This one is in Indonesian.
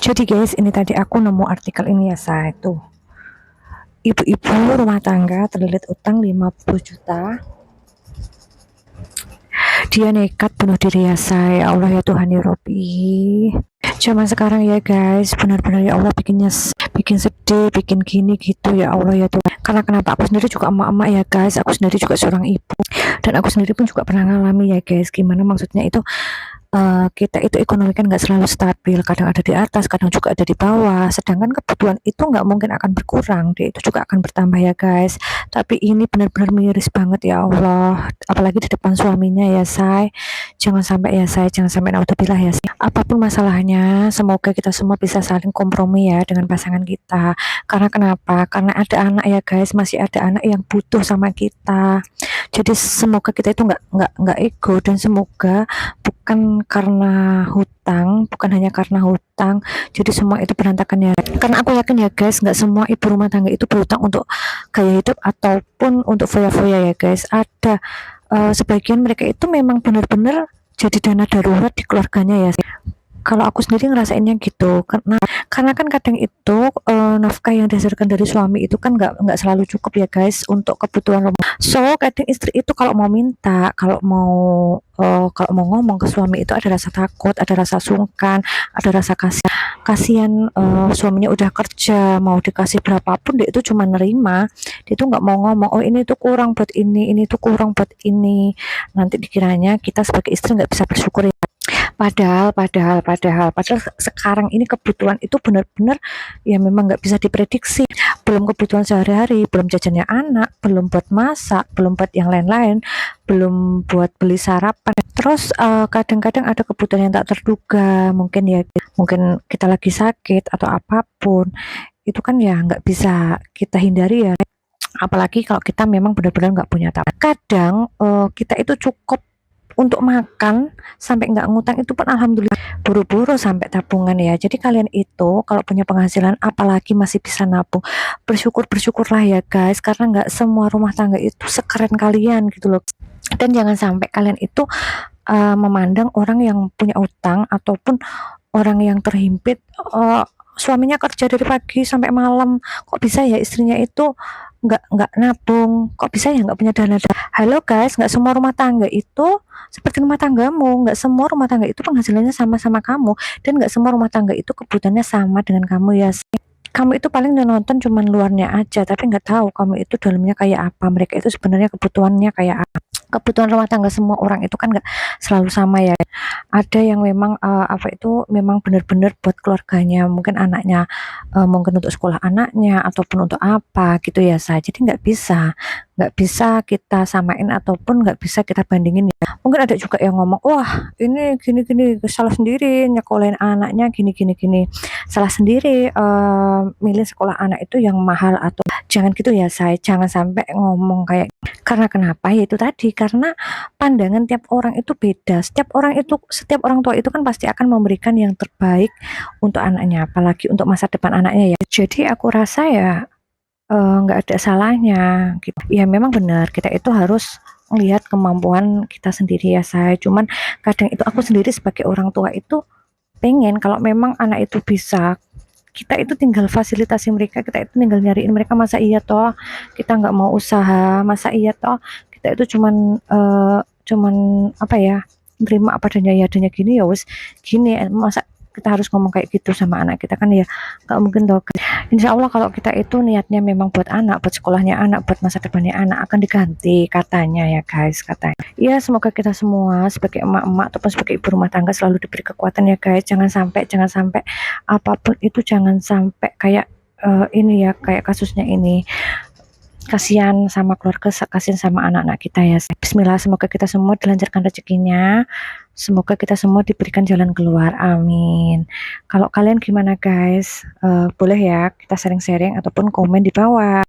Jadi guys, ini tadi aku nemu artikel ini ya, saya tuh. Ibu-ibu rumah tangga terlilit utang 50 juta. Dia nekat bunuh diri ya, saya. Ya Allah ya Tuhan ya Robi. Zaman sekarang ya guys, benar-benar ya Allah bikin sedih, bikin gini gitu ya Allah ya Tuhan. Karena kenapa? Aku sendiri juga emak-emak ya guys. Aku sendiri juga seorang ibu. Dan aku sendiri pun juga pernah ngalami ya guys. Gimana maksudnya itu kita itu ekonomi kan nggak selalu stabil, kadang ada di atas, kadang juga ada di bawah, sedangkan kebutuhan itu nggak mungkin akan berkurang, dia itu juga akan bertambah ya guys. Tapi ini benar-benar miris banget ya Allah, apalagi di depan suaminya ya say. Jangan sampai ya say, jangan sampai naudzubillah ya say. Apapun masalahnya, semoga kita semua bisa saling kompromi ya dengan pasangan kita. Karena kenapa? Karena ada anak ya guys, masih ada anak yang butuh sama kita. Jadi semoga kita itu nggak ego, dan semoga bukan karena hutang, bukan hanya karena hutang, jadi semua itu berantakan ya. Karena aku yakin ya guys, nggak semua ibu rumah tangga itu berhutang untuk gaya hidup ataupun untuk foya-foya ya guys. Ada sebagian mereka itu memang benar-benar jadi dana darurat di keluarganya ya. Kalau aku sendiri ngerasainnya gitu, karena kan kadang itu nafkah yang dihasilkan dari suami itu kan nggak selalu cukup ya guys untuk kebutuhan rumah. So kadang istri itu kalau mau minta, kalau mau ngomong ke suami itu ada rasa takut, ada rasa sungkan, ada rasa kasihan. Suaminya udah kerja, mau dikasih berapapun dia itu cuma nerima, dia itu nggak mau ngomong, oh ini tuh kurang buat ini tuh kurang buat ini. Nanti dikiranya kita sebagai istri nggak bisa bersyukur ya. Padahal sekarang ini kebutuhan itu benar-benar ya memang nggak bisa diprediksi. Belum kebutuhan sehari-hari, belum jajannya anak, belum buat masak, belum buat yang lain-lain, belum buat beli sarapan. Terus kadang-kadang ada kebutuhan yang tak terduga, mungkin kita lagi sakit atau apapun. Itu kan ya nggak bisa kita hindari ya. Apalagi kalau kita memang benar-benar nggak punya tabungan. Kadang kita itu cukup untuk makan sampai nggak ngutang itu pun alhamdulillah, buru-buru sampai tabungan ya. Jadi kalian itu kalau punya penghasilan apalagi masih bisa nabung, bersyukurlah ya guys, karena nggak semua rumah tangga itu sekeren kalian gitu loh. Dan jangan sampai kalian itu memandang orang yang punya utang ataupun orang yang terhimpit, suaminya kerja dari pagi sampai malam, kok bisa ya istrinya itu nggak nabung, kok bisa ya nggak punya dana. Halo guys, nggak semua rumah tangga itu seperti rumah tanggamu, nggak semua rumah tangga itu penghasilannya sama-sama kamu, dan nggak semua rumah tangga itu kebutuhannya sama dengan kamu ya. Kamu itu paling nonton cuman luarnya aja, tapi nggak tahu kamu itu dalamnya kayak apa, mereka itu sebenarnya kebutuhannya kayak apa. Kebutuhan rumah tangga semua orang itu kan nggak selalu sama ya. Ada yang memang memang benar-benar buat keluarganya, mungkin anaknya, mungkin untuk sekolah anaknya ataupun untuk apa gitu ya saya. Jadi nggak bisa kita samain ataupun nggak bisa kita bandingin ya. Mungkin ada juga yang ngomong, wah ini gini-gini, salah sendiri nyekolahin anaknya gini-gini, salah sendiri milih sekolah anak itu yang mahal, atau jangan gitu ya saya, jangan sampai ngomong kayak. Karena kenapa? Ya itu tadi, karena pandangan tiap orang itu beda. Setiap orang tua itu kan pasti akan memberikan yang terbaik untuk anaknya, apalagi untuk masa depan anaknya ya. Jadi aku rasa ya nggak ada salahnya gitu. Ya memang benar, kita itu harus melihat kemampuan kita sendiri ya saya. Cuman kadang itu aku sendiri sebagai orang tua itu pengen kalau memang anak itu bisa, kita itu tinggal fasilitasi mereka, kita itu tinggal nyariin mereka. Masa iya toh kita nggak mau usaha, masa iya toh kita itu cuman apa ya, terima apa adanya, ya adanya gini ya wes gini. Masa kita harus ngomong kayak gitu sama anak kita, kan ya nggak mungkin toh. Insya Allah kalau kita itu niatnya memang buat anak, buat sekolahnya anak, buat masa depannya anak, akan diganti katanya ya guys, katanya. Ya semoga kita semua sebagai emak-emak ataupun sebagai ibu rumah tangga selalu diberi kekuatan ya guys. Jangan sampai apapun itu, jangan sampai kayak ini ya, kayak kasusnya ini. Kasihan sama keluarga, kasihan sama anak-anak kita ya. Bismillah, semoga kita semua dilancarkan rezekinya, semoga kita semua diberikan jalan keluar, amin. Kalau kalian gimana guys? Boleh ya kita sharing-sharing ataupun komen di bawah.